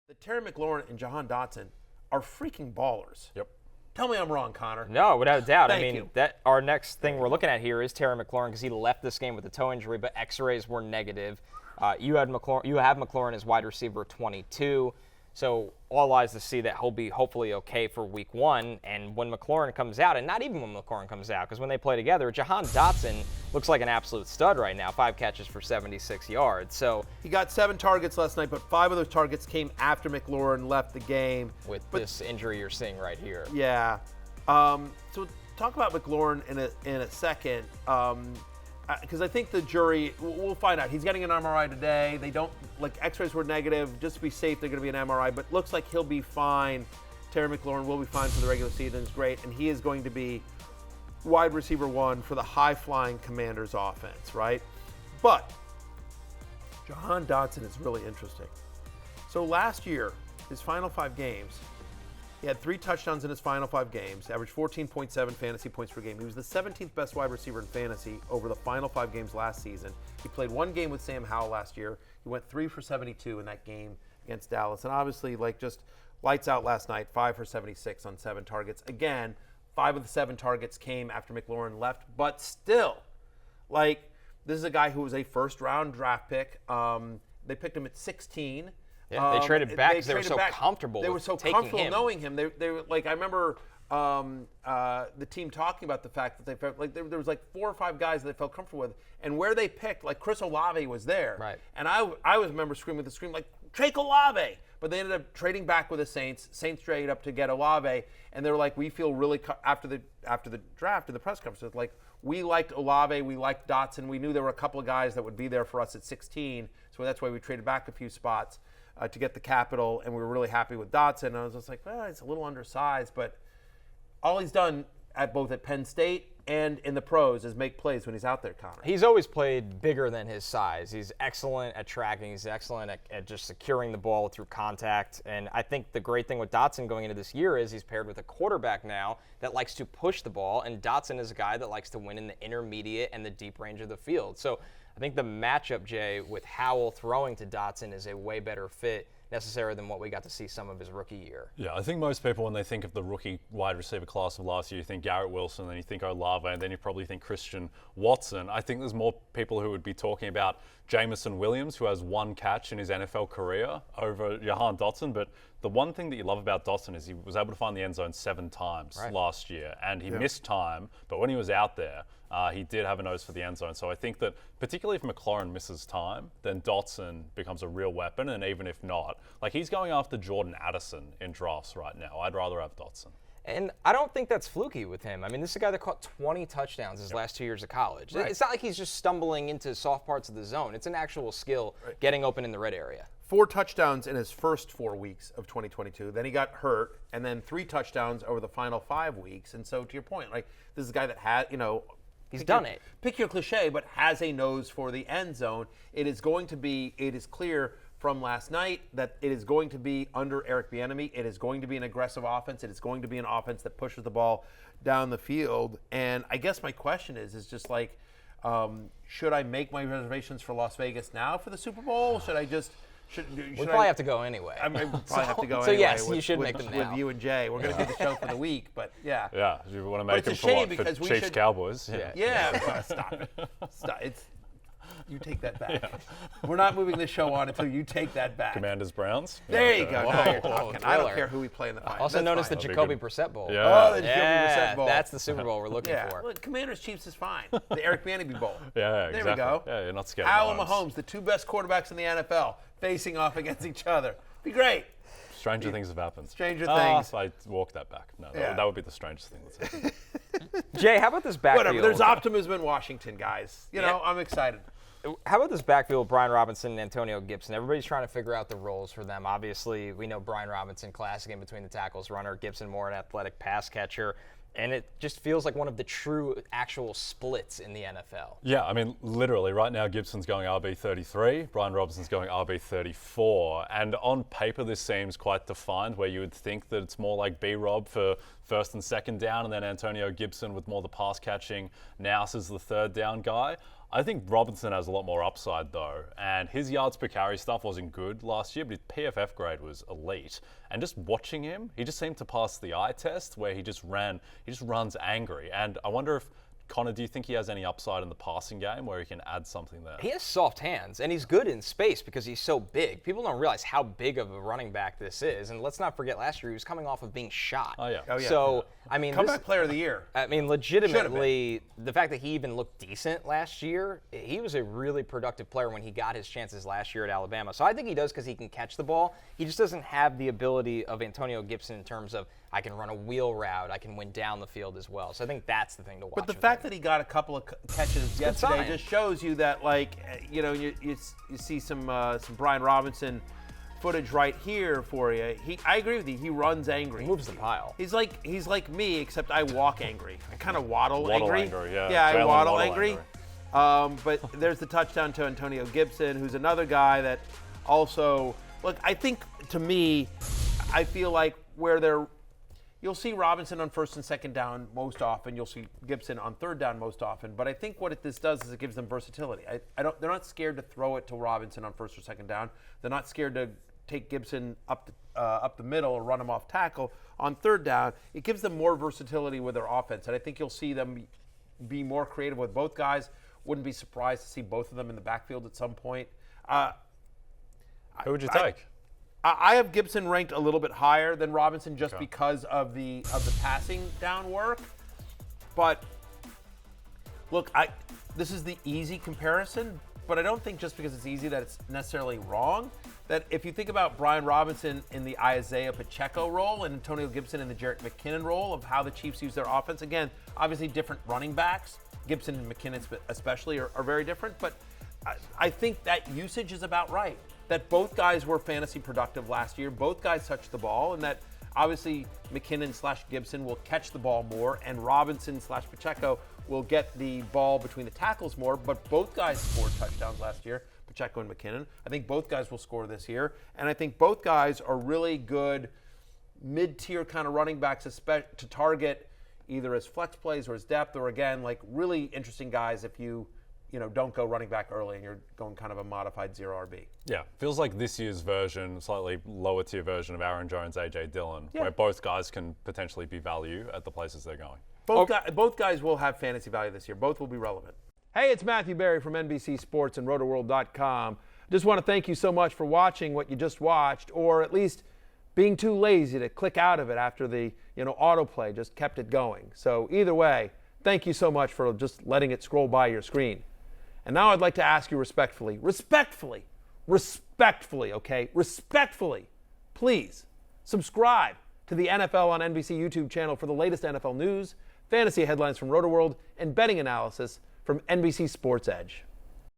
that Terry McLaurin and Jahan Dotson are freaking ballers. Yep. Tell me I'm wrong, Connor. No, without a doubt. Thank I mean, you. that our next thing we're looking at here is Terry McLaurin because he left this game with a toe injury, but X-rays were negative. You have McLaurin as wide receiver 22, so all eyes to see that he'll be hopefully okay for week 1. And when McLaurin comes out, and not even when McLaurin comes out, because when they play together, Jahan Dotson looks like an absolute stud right now. 5 catches for 76 yards. So He got 7 targets last night, but 5 of those targets came after McLaurin left the game. with this injury you're seeing right here. Yeah. So talk about McLaurin in a second, because I think the jury, we'll find out. He's getting an MRI today. They don't, X-rays were negative. Just to be safe, they're going to be an MRI, but looks like he'll be fine. Terry McLaurin will be fine for the regular season. It's great, and he is going to be wide receiver 1 for the high-flying Commanders offense, right? But Jahan Dotson is really interesting. So last year, his final 5 games, he had 3 touchdowns in his final 5 games, averaged 14.7 fantasy points per game. He was the 17th best wide receiver in fantasy over the final 5 games last season. He played 1 game with Sam Howell last year. He went 3 for 72 in that game against Dallas. And obviously, just lights out last night, 5 for 76 on 7 targets. Again, 5 of the 7 targets came after McLaurin left. But still, this is a guy who was a first-round draft pick. They picked him at 16. Yeah, they traded back because they were so comfortable. They were so comfortable knowing him. They were I remember the team talking about the fact that they felt like there was 4 or 5 guys that they felt comfortable with, and where they picked, Chris Olave was there. Right. And I remember screaming with the scream take Olave, but they ended up trading back with the Saints. Saints traded up to get Olave, and they were we feel really after the draft in the press conference, it's we liked Olave, we liked Dotson, we knew there were a couple of guys that would be there for us at 16, so that's why we traded back a few spots to get the capital, and we were really happy with Dotson. And I was just it's a little undersized, but all he's done both at Penn State and in the pros is make plays when he's out there, Connor. He's always played bigger than his size. He's excellent at tracking. He's excellent at just securing the ball through contact. And I think the great thing with Dotson going into this year is he's paired with a quarterback now that likes to push the ball, and Dotson is a guy that likes to win in the intermediate and the deep range of the field. So I think the matchup, Jay, with Howell throwing to Dotson is a way better fit necessary than what we got to see some of his rookie year. Yeah, I think most people, when they think of the rookie wide receiver class of last year, you think Garrett Wilson, then you think Olave, and then you probably think Christian Watson. I think there's more people who would be talking about Jameson Williams, who has 1 catch in his NFL career, over Jahan Dotson. But the one thing that you love about Dotson is he was able to find the end zone 7 times last year, and he missed time, but when he was out there, he did have a nose for the end zone. So I think that particularly if McLaurin misses time, then Dotson becomes a real weapon. And even if not, he's going after Jordan Addison in drafts right now. I'd rather have Dotson. And I don't think that's fluky with him. I mean, this is a guy that caught 20 touchdowns his last 2 years of college. Right. It's not like he's just stumbling into soft parts of the zone. It's an actual skill getting open in the red area. 4 touchdowns in his first 4 weeks of 2022. Then he got hurt, and then 3 touchdowns over the final 5 weeks. And so, to your point, this is a guy that had, he's done it. Pick your cliche, but has a nose for the end zone. It is clear from last night that it is going to be under Eric Bieniemy. It is going to be an aggressive offense. It is going to be an offense that pushes the ball down the field. And I guess my question is just should I make my reservations for Las Vegas now for the Super Bowl? Should I just... We'll probably have to go anyway. I mean, we'll probably have to go so anyway. Yes, you should make them now. With you and Jay. We're going to do the show for the week, but yeah. Yeah, you want to make it's him a for shame because we Chiefs should- Cowboys. Yeah, stop it. Stop. You take that back. Yeah. We're not moving this show on until you take that back. Commanders Browns. There you go. Now you're Whoa, talking. I don't thriller. care who we play in the finals. Also That's notice fine. the Jacoby Brissett Bowl. Yeah. Oh, the Jacoby Brissett Bowl. That's the Super Bowl we're looking for. Look, Commanders Chiefs is fine. The Eric Bieniemy Bowl. Yeah, there exactly. we go. Yeah, you're not scared. Howell of and Mahomes, the 2 best quarterbacks in the NFL, facing off against each other. Be great. Stranger things have happened. Stranger things. I walk that back. No, Yeah. that would be the strangest thing that's happened. Jay, how about this backfield? Whatever. There's optimism in Washington, guys. I'm excited. How about this backfield, Brian Robinson and Antonio Gibson? Everybody's trying to figure out the roles for them. Obviously, we know Brian Robinson, classic in between the tackles runner, Gibson more an athletic pass catcher. And it just feels like one of the true actual splits in the NFL. Yeah, I mean, literally, right now Gibson's going RB33, Brian Robinson's going RB34. And on paper, this seems quite defined, where you would think that it's more like B-Rob for first and second down, and then Antonio Gibson with more the pass catching, Nous is the third down guy. I think Robinson has a lot more upside though, and his yards per carry stuff wasn't good last year, but his PFF grade was elite. And just watching him, he just seemed to pass the eye test where he just runs angry. And I wonder if, Connor, do you think he has any upside in the passing game where he can add something there? He has soft hands, and he's good in space because he's so big. People don't realize how big of a running back this is. And let's not forget, last year he was coming off of being shot. Oh, yeah. So, I mean, Comeback player of the year. I mean, legitimately, the fact that he even looked decent last year, he was a really productive player when he got his chances last year at Alabama. So I think he does because he can catch the ball. He just doesn't have the ability of Antonio Gibson in terms of, I can run a wheel route, I can win down the field as well. So I think that's the thing to watch. But the fact that he got a couple of catches yesterday just shows you that, like, you see some Brian Robinson footage right here for you. I agree with you. He runs angry. He moves the pile. He's like me, except I walk angry. I kind of waddle angry. Yeah, yeah, I waddle angry. angry. But there's the touchdown to Antonio Gibson, who's another guy that also, look, I think, to me, I feel like you'll see Robinson on first and second down most often. You'll see Gibson on third down most often. But I think what this does is it gives them versatility. They're not scared to throw it to Robinson on first or second down. They're not scared to take Gibson up the middle or run him off tackle on third down. It gives them more versatility with their offense. And I think you'll see them be more creative with both guys. Wouldn't be surprised to see both of them in the backfield at some point. Who would you take? I have Gibson ranked a little bit higher than Robinson just because of the passing down work. But look, this is the easy comparison, but I don't think just because it's easy that it's necessarily wrong. That if you think about Brian Robinson in the Isaiah Pacheco role and Antonio Gibson in the Jerick McKinnon role of how the Chiefs use their offense, again, obviously different running backs. Gibson and McKinnon especially are very different, but I think that usage is about right. That both guys were fantasy productive last year. Both guys touched the ball, and that obviously McKinnon/Gibson will catch the ball more, and Robinson/Pacheco will get the ball between the tackles more. But both guys scored touchdowns last year, Pacheco and McKinnon. I think both guys will score this year, and I think both guys are really good mid-tier kind of running backs to target either as flex plays or as depth, or again, like really interesting guys if you don't go running back early and you're going kind of a modified zero RB. Yeah, feels like this year's version, slightly lower tier version of Aaron Jones, AJ Dillon, where both guys can potentially be value at the places they're going. Both guys will have fantasy value this year. Both will be relevant. Hey, it's Matthew Berry from NBC Sports and RotoWorld.com. Just want to thank you so much for watching what you just watched, or at least being too lazy to click out of it after the autoplay just kept it going. So either way, thank you so much for just letting it scroll by your screen. And now I'd like to ask you respectfully, please subscribe to the NFL on NBC YouTube channel for the latest NFL news, fantasy headlines from RotoWorld, and betting analysis from NBC Sports Edge.